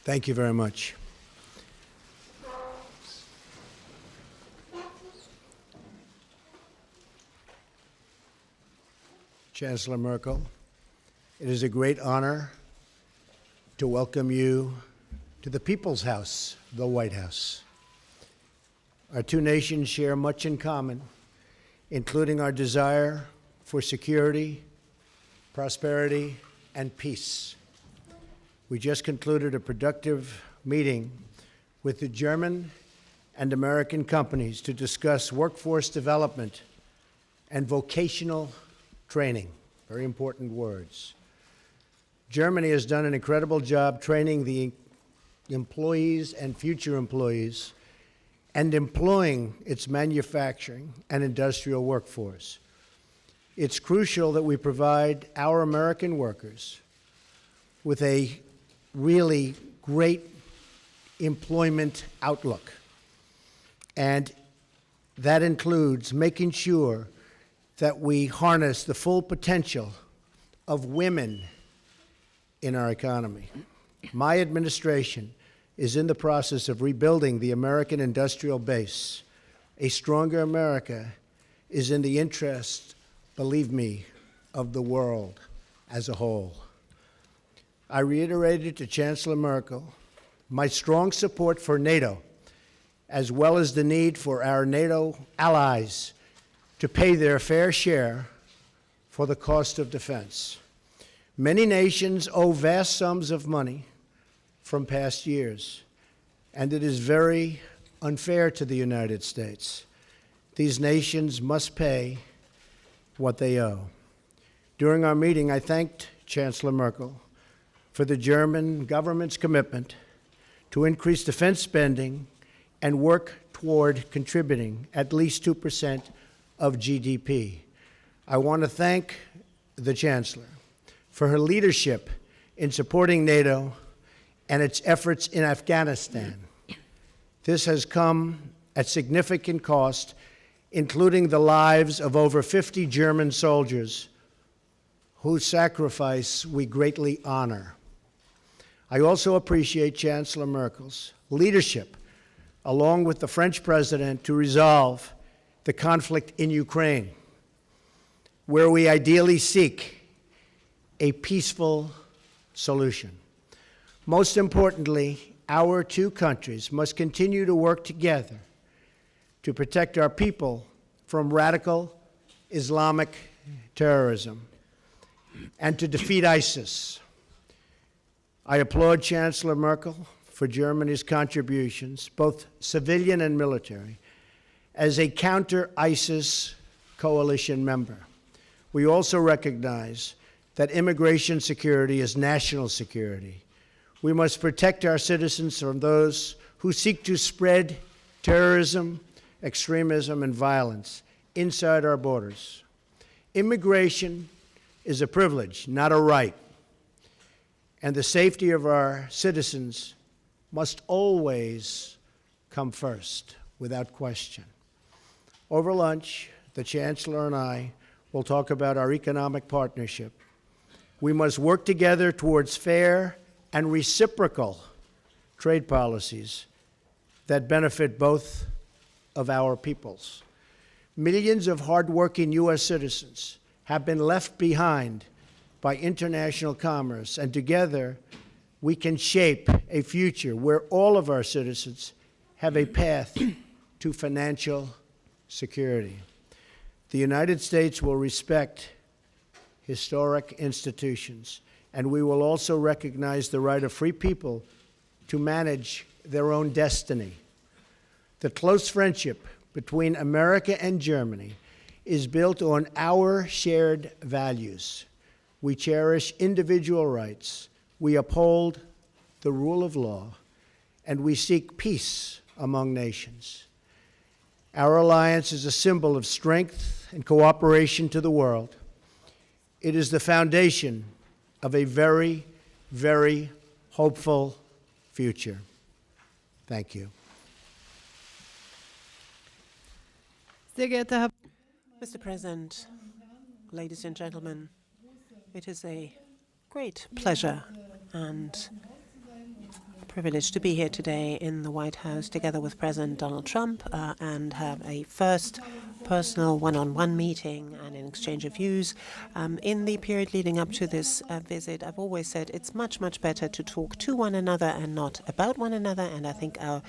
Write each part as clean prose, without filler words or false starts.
Thank you very much. Chancellor Merkel, it is a great honor to welcome you to the People's House, the White House. Our two nations share much in common, including our desire for security, prosperity, and peace. We just concluded a productive meeting with the German and American companies to discuss workforce development and vocational training, very important words. Germany has done an incredible job training the employees and future employees and employing its manufacturing and industrial workforce. It's crucial that we provide our American workers with a really great employment outlook. And that includes making sure that we harness the full potential of women in our economy. My administration is in the process of rebuilding the American industrial base. A stronger America is in the interest, believe me, of the world as a whole. I reiterated to Chancellor Merkel my strong support for NATO, as well as the need for our NATO allies to pay their fair share for the cost of defense. Many nations owe vast sums of money from past years, and it is very unfair to the United States. These nations must pay what they owe. During our meeting, I thanked Chancellor Merkel for the German government's commitment to increase defense spending and work toward contributing at least 2% of GDP. I want to thank the Chancellor for her leadership in supporting NATO and its efforts in Afghanistan. This has come at significant cost, including the lives of over 50 German soldiers whose sacrifice we greatly honor. I also appreciate Chancellor Merkel's leadership, along with the French president, to resolve the conflict in Ukraine, where we ideally seek a peaceful solution. Most importantly, our two countries must continue to work together to protect our people from radical Islamic terrorism and to defeat ISIS. I applaud Chancellor Merkel for Germany's contributions, both civilian and military, as a counter-ISIS coalition member. We also recognize that immigration security is national security. We must protect our citizens from those who seek to spread terrorism, extremism, and violence inside our borders. Immigration is a privilege, not a right, and the safety of our citizens must always come first, without question. Over lunch, the Chancellor and I will talk about our economic partnership. We must work together towards fair and reciprocal trade policies that benefit both of our peoples. Millions of hardworking U.S. citizens have been left behind by international commerce, and together we can shape a future where all of our citizens have a path to financial security. The United States will respect historic institutions, and we will also recognize the right of free people to manage their own destiny. The close friendship between America and Germany is built on our shared values. We cherish individual rights, we uphold the rule of law, and we seek peace among nations. Our alliance is a symbol of strength and cooperation to the world. It is the foundation of a very, very hopeful future. Thank you. Mr. President, ladies and gentlemen, it is a great pleasure and privilege to be here today in the White House together with President Donald Trump and have a first personal one-on-one meeting and an exchange of views. In the period leading up to this visit, I've always said it's much, much better to talk to one another and not about one another, and I think our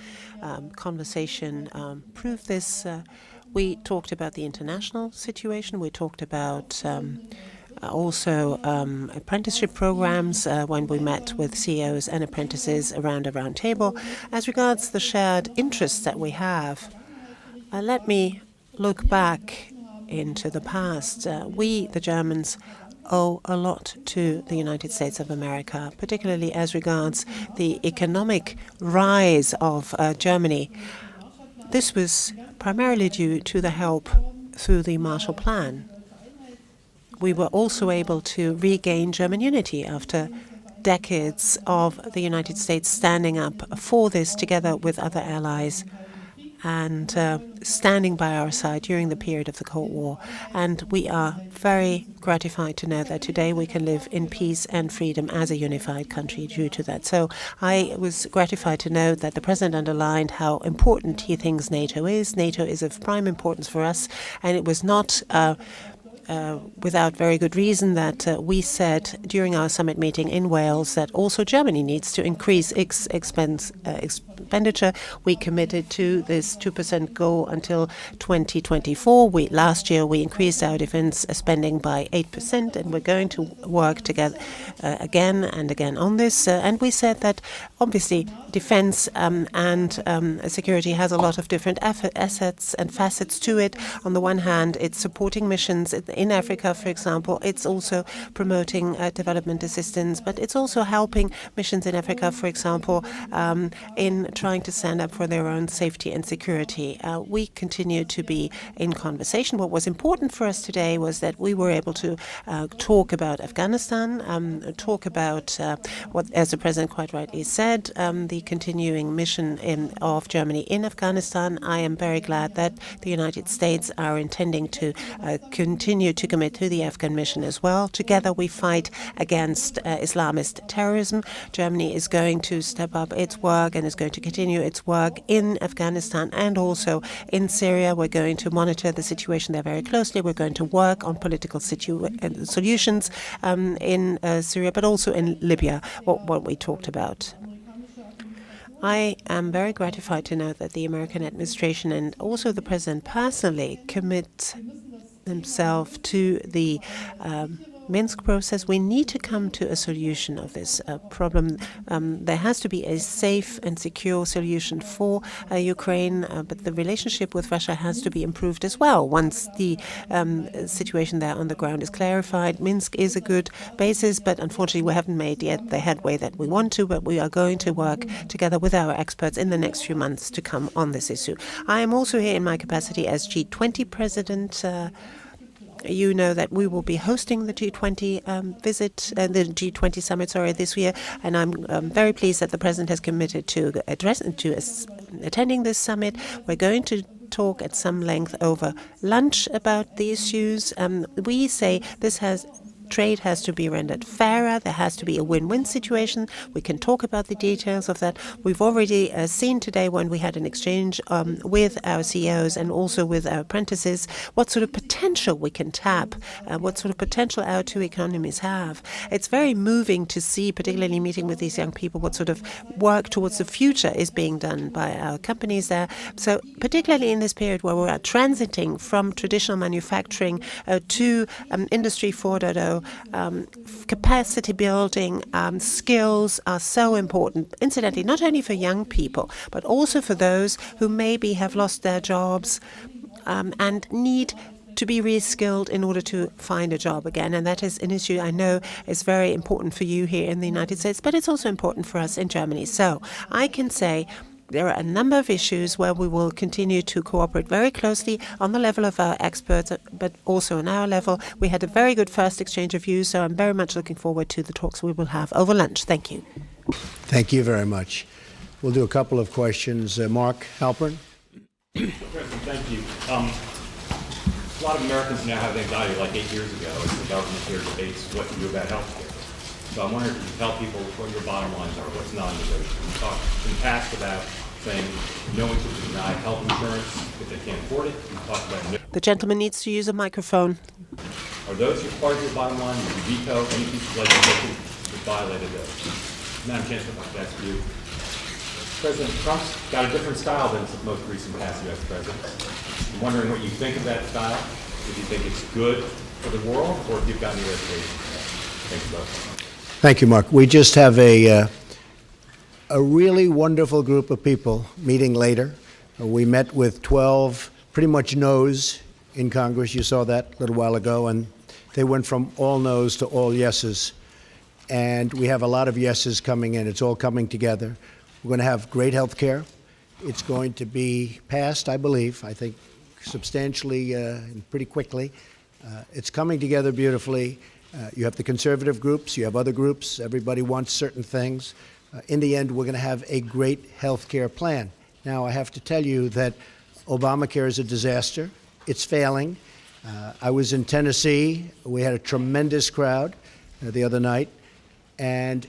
conversation proved this. We talked about the international situation. We talked about also apprenticeship programs when we met with CEOs and apprentices around a round table. As regards the shared interests that we have, let me look back into the past. We, the Germans, owe a lot to the United States of America, particularly as regards the economic rise of Germany. This was primarily due to the help through the Marshall Plan. We were also able to regain German unity after decades of the United States standing up for this together with other allies and standing by our side during the period of the Cold War. And we are very gratified to know that today we can live in peace and freedom as a unified country due to that. So I was gratified to know that the President underlined how important he thinks NATO is. NATO is of prime importance for us, and it was not without very good reason that we said during our summit meeting in Wales that also Germany needs to increase its expenditure. We committed to this 2% goal until 2024. Last year we increased our defense spending by 8%, and we're going to work together again and again on this. And we said that obviously defense and security has a lot of different assets and facets to it. On the one hand, it's supporting missions in Africa, for example. It's also promoting development assistance, but it's also helping missions in Africa, for example, in trying to stand up for their own safety and security. We continue to be in conversation. What was important for us today was that we were able to talk about Afghanistan, talk about what, as the President quite rightly said, the continuing mission of Germany in Afghanistan. I am very glad that the United States are intending to continue to commit to the Afghan mission as well. Together we fight against Islamist terrorism. Germany is going to step up its work and is going to continue its work in Afghanistan and also in Syria. We're going to monitor the situation there very closely. We're going to work on political solutions in Syria, but also in Libya, what we talked about. I am very gratified to know that the American administration and also the President personally commit himself to the Minsk process. We need to come to a solution of this problem. There has to be a safe and secure solution for Ukraine, but the relationship with Russia has to be improved as well. Once the situation there on the ground is clarified, Minsk is a good basis, but unfortunately we haven't made yet the headway that we want to, but we are going to work together with our experts in the next few months to come on this issue. I am also here in my capacity as G20 President. You know that we will be hosting the G20 the G20 summit, this year, and I'm very pleased that the President has committed to attending this summit. We're going to talk at some length over lunch about the issues. We say trade has to be rendered fairer. There has to be a win-win situation. We can talk about the details of that. We've already seen today when we had an exchange with our CEOs and also with our apprentices what sort of potential we can tap, what sort of potential our two economies have. It's very moving to see, particularly meeting with these young people, what sort of work towards the future is being done by our companies there. So particularly in this period where we are transiting from traditional manufacturing to Industry 4.0, capacity building, skills are so important, incidentally, not only for young people, but also for those who maybe have lost their jobs and need to be reskilled in order to find a job again. And that is an issue I know is very important for you here in the United States, but it's also important for us in Germany. So I can say there are a number of issues where we will continue to cooperate very closely on the level of our experts, but also on our level. We had a very good first exchange of views, so I'm very much looking forward to the talks we will have over lunch. Thank you. Thank you very much. We'll do a couple of questions. Mark Halpern. President, thank you. A lot of Americans now have anxiety like 8 years ago as the government here debates what to do about health care. So I'm wondering if you can tell people what your bottom lines are, what's non-negotiable. You talked in the past about saying no one should deny health insurance if they can't afford it. You talked about The gentleman needs to use a microphone. Are those your part of your bottom line? Would you veto any piece of legislation that violated those? Madam Chancellor, that's for you. President Trump's got a different style than the most recent past U.S. presidents. I'm wondering what you think of that style. If you think it's good for the world, or if you've got any reservations. Thank you both. Thank you, Mark. We just have a really wonderful group of people meeting later. We met with 12 pretty much no's in Congress. You saw that a little while ago, and they went from all no's to all yeses. And we have a lot of yeses coming in. It's all coming together. We're going to have great health care. It's going to be passed, I believe, I think substantially and pretty quickly. It's coming together beautifully. You have the conservative groups, you have other groups, everybody wants certain things. In the end, we're going to have a great health care plan. Now, I have to tell you that Obamacare is a disaster. It's failing. I was in Tennessee. We had a tremendous crowd the other night, and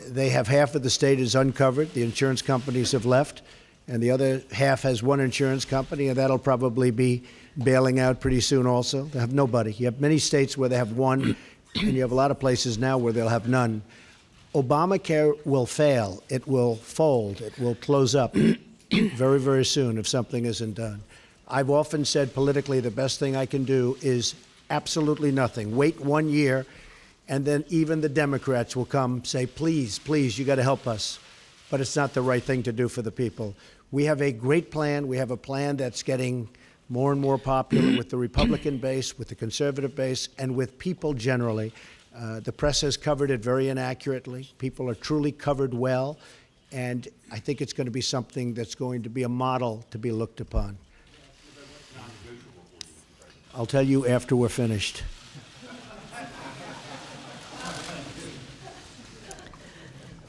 they have half of the state is uncovered. The insurance companies have left, and the other half has one insurance company, and that'll probably be bailing out pretty soon also. They have nobody. You have many states where they have one, and you have a lot of places now where they'll have none. Obamacare will fail. It will fold. It will close up very, very soon if something isn't done. I've often said politically the best thing I can do is absolutely nothing. Wait 1 year, and then even the Democrats will come say, please, please, you got to help us. But it's not the right thing to do for the people. We have a great plan. We have a plan that's getting more and more popular with the Republican base, with the conservative base, and with people generally. The press has covered it very inaccurately. People are truly covered well, and I think it's going to be something that's going to be a model to be looked upon. I'll tell you after we're finished.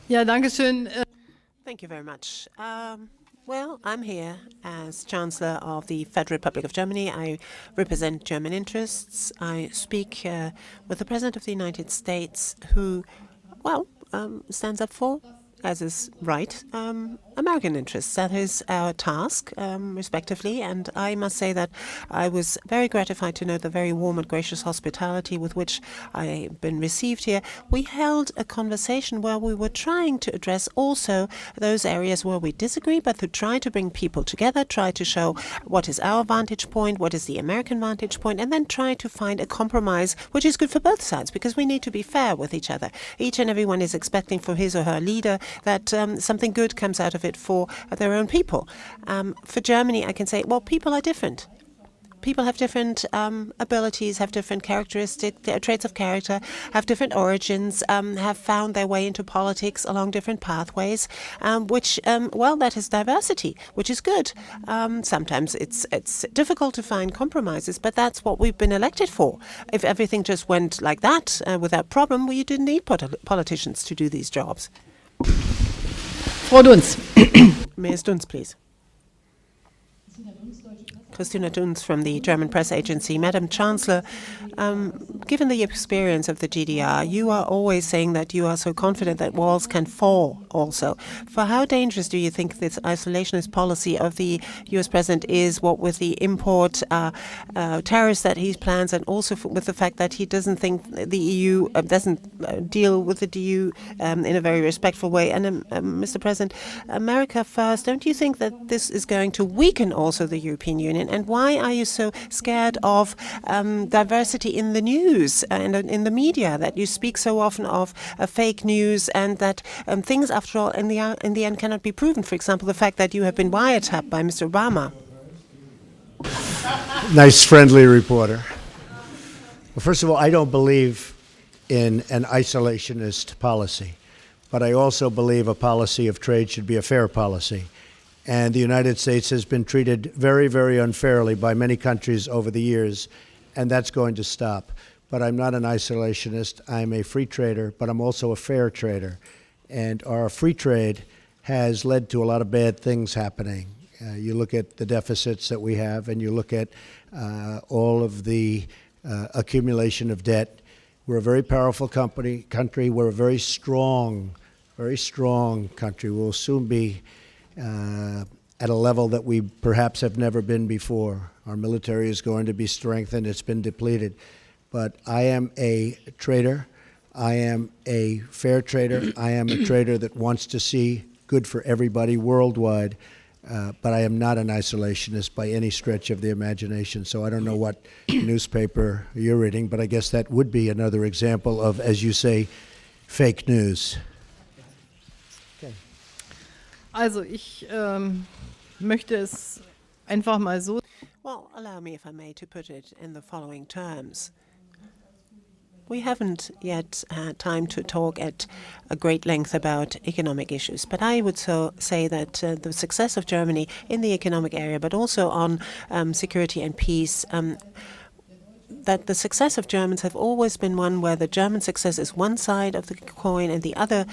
Ja, danke schön. Thank you very much. Well, I'm here as Chancellor of the Federal Republic of Germany. I represent German interests. I speak with the President of the United States, who, well, stands up for, as is right, American interests. That is our task, respectively. And I must say that I was very gratified to know the very warm and gracious hospitality with which I've been received here. We held a conversation where we were trying to address also those areas where we disagree, but to try to bring people together, try to show what is our vantage point, what is the American vantage point, and then try to find a compromise which is good for both sides, because we need to be fair with each other. Each and everyone is expecting from his or her leader that something good comes out of it for their own people. For Germany, I can say, well, people are different. People have different abilities, have different characteristics, traits of character, have different origins, have found their way into politics along different pathways, which, well, that is diversity, which is good. Sometimes it's difficult to find compromises, but that's what we've been elected for. If everything just went like that without problem, well, you didn't need politicians to do these jobs. Frau Dunz. Ms. Dunz, please. Christina Dunz from the German press agency. Madam Chancellor, given the experience of the GDR, you are always saying that you are so confident that walls can fall also. For how dangerous do you think this isolationist policy of the U.S. president is, what with the import tariffs that he plans, and also with the fact that he doesn't think the EU doesn't deal with the EU in a very respectful way? And Mr. President, America first, don't you think that this is going to weaken also the European Union? And why are you so scared of diversity in the news and in the media, that you speak so often of fake news, and that things, after all, in the end cannot be proven? For example, the fact that you have been wiretapped by Mr. Obama. Nice, friendly reporter. Well, first of all, I don't believe in an isolationist policy, but I also believe a policy of trade should be a fair policy. And the United States has been treated very, very unfairly by many countries over the years, and that's going to stop. But I'm not an isolationist. I'm a free trader, but I'm also a fair trader. And our free trade has led to a lot of bad things happening. You look at the deficits that we have, and you look at all of the accumulation of debt. We're a very powerful country. We're a very strong country. We'll soon be at a level that we perhaps have never been before. Our military is going to be strengthened. It's been depleted. But I am a trader. I am a fair trader. I am a trader that wants to see good for everybody worldwide. But I am not an isolationist by any stretch of the imagination. So I don't know what newspaper you're reading, but I guess that would be another example of, as you say, fake news. Also ich möchte es einfach mal so. Well, allow me, if I may, to put it in the following terms. We haven't yet had time to talk at a great length about economic issues, but I would say that the success of Germany in the economic area, but also on security and peace, that the success of Germans have always been one where the German success is one side of the coin and the other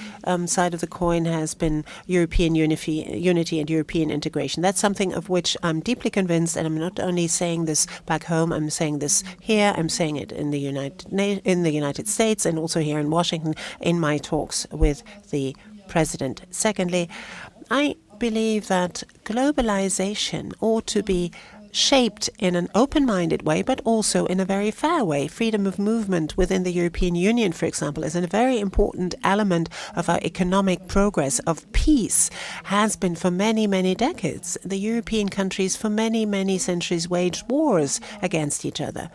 side of the coin has been European unity and European integration. That's something of which I'm deeply convinced, and I'm not only saying this back home, I'm saying this here, I'm saying it in the United States and also here in Washington in my talks with the President. Secondly, I believe that globalization ought to be shaped in an open-minded way, but also in a very fair way. Freedom of movement within the European Union, for example, is a very important element of our economic progress, of peace, has been for many, many decades. The European countries for many, many centuries waged wars against each other.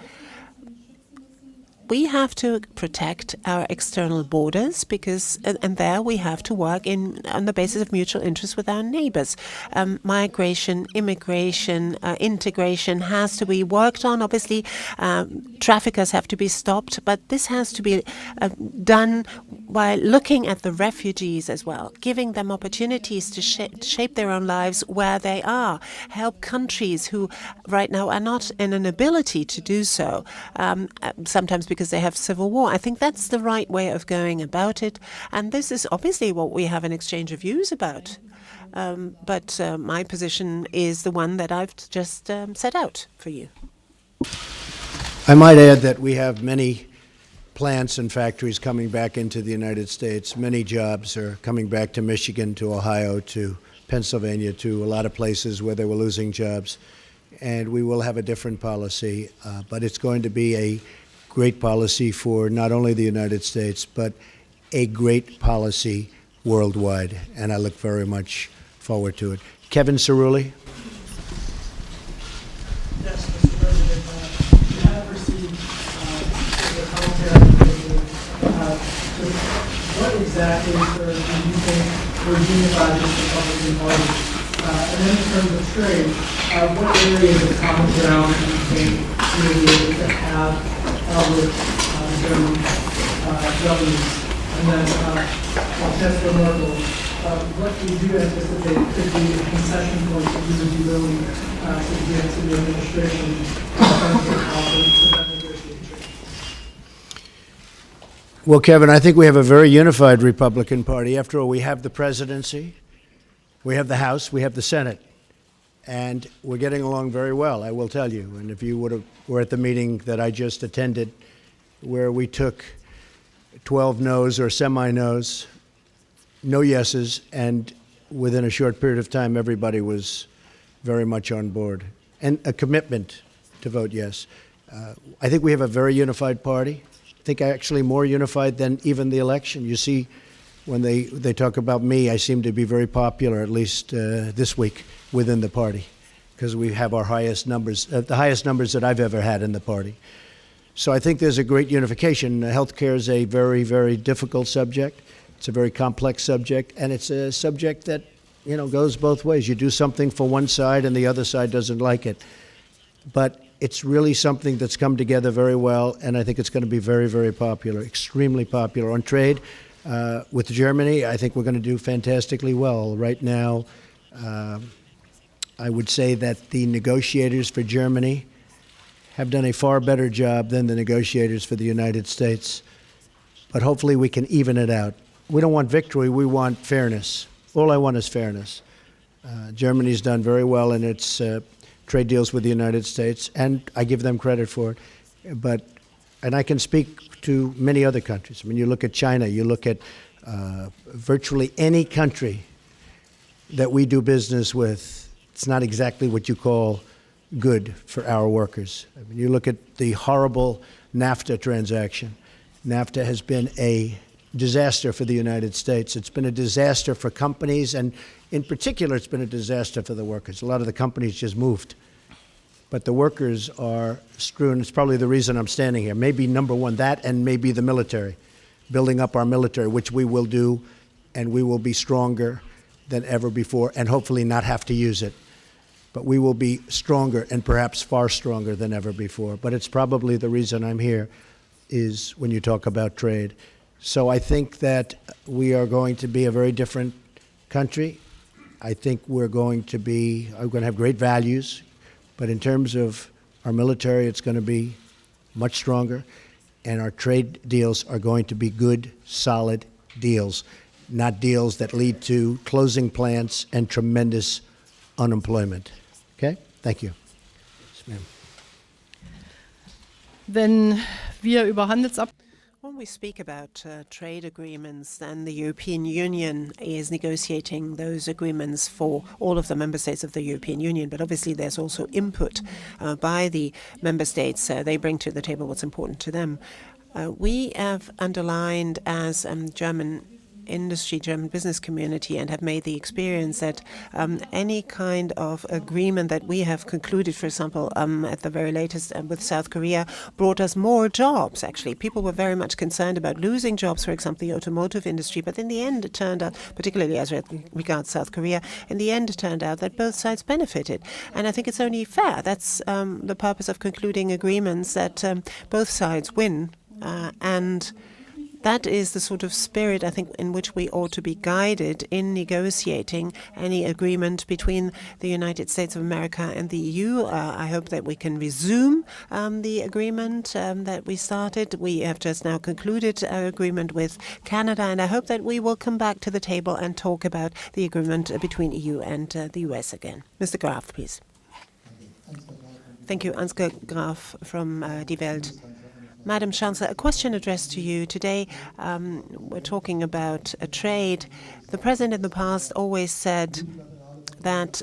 We have to protect our external borders because, and there we have to work on the basis of mutual interest with our neighbors. Migration, immigration, integration has to be worked on. Obviously, traffickers have to be stopped, but this has to be done while looking at the refugees as well, giving them opportunities to shape their own lives where they are, help countries who right now are not in an ability to do so, sometimes because they have civil war. I think that's the right way of going about it. And this is obviously what we have an exchange of views about. But my position is the one that I've just set out for you. I might add that we have many plants and factories coming back into the United States. Many jobs are coming back to Michigan, to Ohio, to Pennsylvania, to a lot of places where they were losing jobs. And we will have a different policy, but it's going to be a great policy for not only the United States, but a great policy worldwide. And I look very much forward to it. Kevin Cerulli. Yes, Mr. President, you have received the healthcare what exactly, sir, do you think will unify this Republican Party? And then in terms of trade, what areas of common ground do you think you'll be able to have with German governments? And then Chancellor Merkel, what do you anticipate could be the concession points that you would be willing to give to the administration in terms of how to prevent negotiation? Well, Kevin, I think we have a very unified Republican Party. After all, we have the presidency, we have the House, we have the Senate, and we're getting along very well, I will tell you. And if you were at the meeting that I just attended, where we took 12 no's or semi-no's, no yeses, and within a short period of time, everybody was very much on board, and a commitment to vote yes. I think we have a very unified party. I think actually more unified than even the election. You see, when they talk about me, I seem to be very popular, at least this week, within the party, because we have our highest numbers, the highest numbers that I've ever had in the party. So I think there's a great unification. Healthcare is a very, very difficult subject. It's a very complex subject, and it's a subject that, goes both ways. You do something for one side, and the other side doesn't like it. But it's really something that's come together very well, and I think it's going to be very, very popular, extremely popular. On trade, with Germany, I think we're going to do fantastically well. Right now, I would say that the negotiators for Germany have done a far better job than the negotiators for the United States. But hopefully we can even it out. We don't want victory, we want fairness. All I want is fairness. Germany's done very well in its trade deals with the United States, and I give them credit for it. But and I can speak to many other countries. I mean, you look at China, you look at virtually any country that we do business with, it's not exactly what you call good for our workers. I mean, you look at the horrible NAFTA transaction. NAFTA has been a disaster for the United States. It's been a disaster for companies, and in particular, it's been a disaster for the workers. A lot of the companies just moved. But the workers are strewn. It's probably the reason I'm standing here. Maybe number one, that, and maybe the military, building up our military, which we will do, and we will be stronger than ever before, and hopefully not have to use it. But we will be stronger, and perhaps far stronger than ever before. But it's probably the reason I'm here, is when you talk about trade. So I think that we are going to be a very different country. I think we're going to have great values. But in terms of our military, it's going to be much stronger, and our trade deals are going to be good, solid deals, not deals that lead to closing plants and tremendous unemployment. Okay? Thank you. Yes, ma'am. Wenn wir über When we speak about trade agreements, then the European Union is negotiating those agreements for all of the member states of the European Union. But obviously there's also input by the member states. They bring to the table what's important to them. We have underlined as German industry, German business community, and have made the experience that any kind of agreement that we have concluded, for example, at the very latest with South Korea, brought us more jobs, actually. People were very much concerned about losing jobs, for example, the automotive industry. But in the end, it turned out, particularly as regards South Korea, in the end, it turned out that both sides benefited. And I think it's only fair. That's the purpose of concluding agreements, that both sides win. And that is the sort of spirit, I think, in which we ought to be guided in negotiating any agreement between the United States of America and the EU. I hope that we can resume the agreement that we started. We have just now concluded an agreement with Canada, and I hope that we will come back to the table and talk about the agreement between EU and the US again. Mr. Graf, please. Thank you. Ansgar Graf from Die Welt. Madam Chancellor, a question addressed to you. Today, we're talking about trade. The President in the past always said that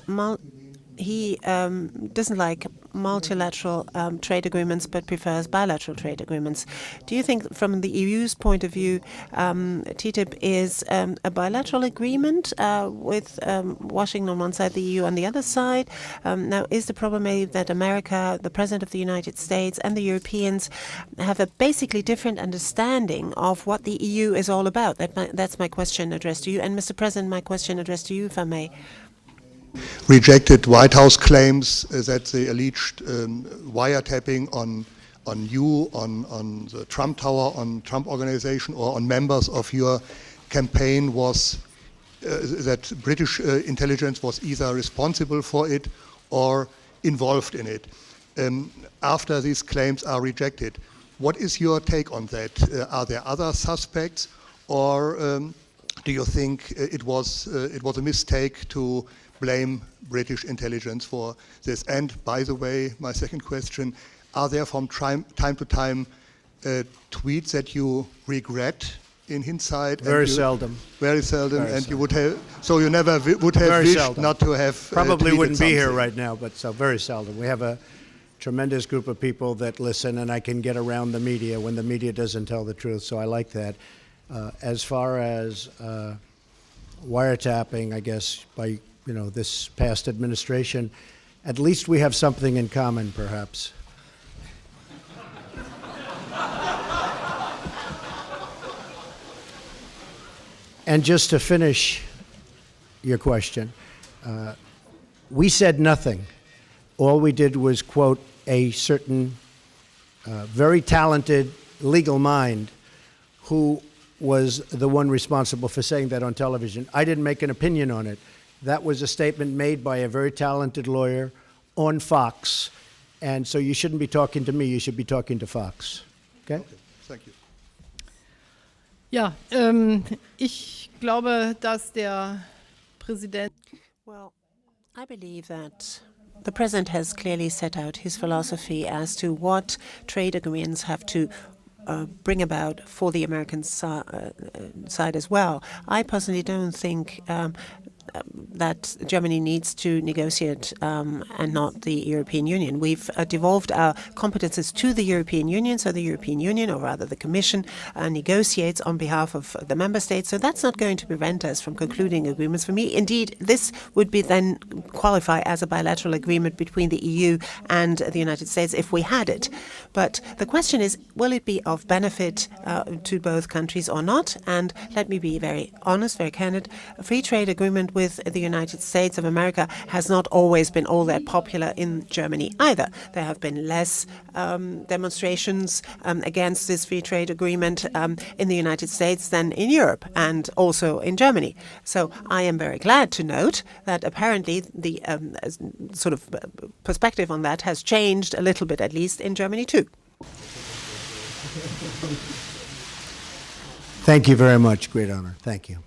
he doesn't like multilateral trade agreements but prefers bilateral trade agreements. Do you think, from the EU's point of view, TTIP is a bilateral agreement with Washington on one side, the EU on the other side? Now, is the problem maybe that America, the President of the United States, and the Europeans have a basically different understanding of what the EU is all about? That's my question addressed to you. And, Mr. President, my question addressed to you, if I may. Rejected White House claims that the alleged wiretapping on you, on the Trump Tower, on Trump Organization, or on members of your campaign was that British intelligence was either responsible for it or involved in it. After these claims are rejected, what is your take on that? Are there other suspects, or do you think it was a mistake to blame British intelligence for this? And by the way, my second question, are there from time to time tweets that you regret in hindsight? Very seldom. Very seldom, Very and seldom. you would have, so you never would have Very wished seldom. not to have Probably tweeted wouldn't be here something. right now, but so very seldom. We have a tremendous group of people that listen, and I can get around the media when the media doesn't tell the truth, so I like that. As far as wiretapping, I guess, by this past administration, at least we have something in common, perhaps. And just to finish your question, we said nothing. All we did was quote a certain very talented legal mind who was the one responsible for saying that on television. I didn't make an opinion on it. That was a statement made by a very talented lawyer on Fox. And so you shouldn't be talking to me, you should be talking to Fox. Okay? Okay, thank you. Ja, ich glaube, dass der Präsident Well, I believe that The President has clearly set out his philosophy as to what trade agreements have to bring about for the American side as well. I personally don't think that Germany needs to negotiate and not the European Union. We've devolved our competences to the European Union, so the European Union, or rather the Commission, negotiates on behalf of the member states. So that's not going to prevent us from concluding agreements. For me, indeed, this would be then qualify as a bilateral agreement between the EU and the United States if we had it. But the question is, will it be of benefit to both countries or not? And let me be very honest, very candid. A free trade agreement with the United States of America has not always been all that popular in Germany either. There have been less demonstrations against this free trade agreement in the United States than in Europe and also in Germany. So I am very glad to note that apparently the sort of perspective on that has changed a little bit, at least in Germany too. Thank you very much. Great honor. Thank you.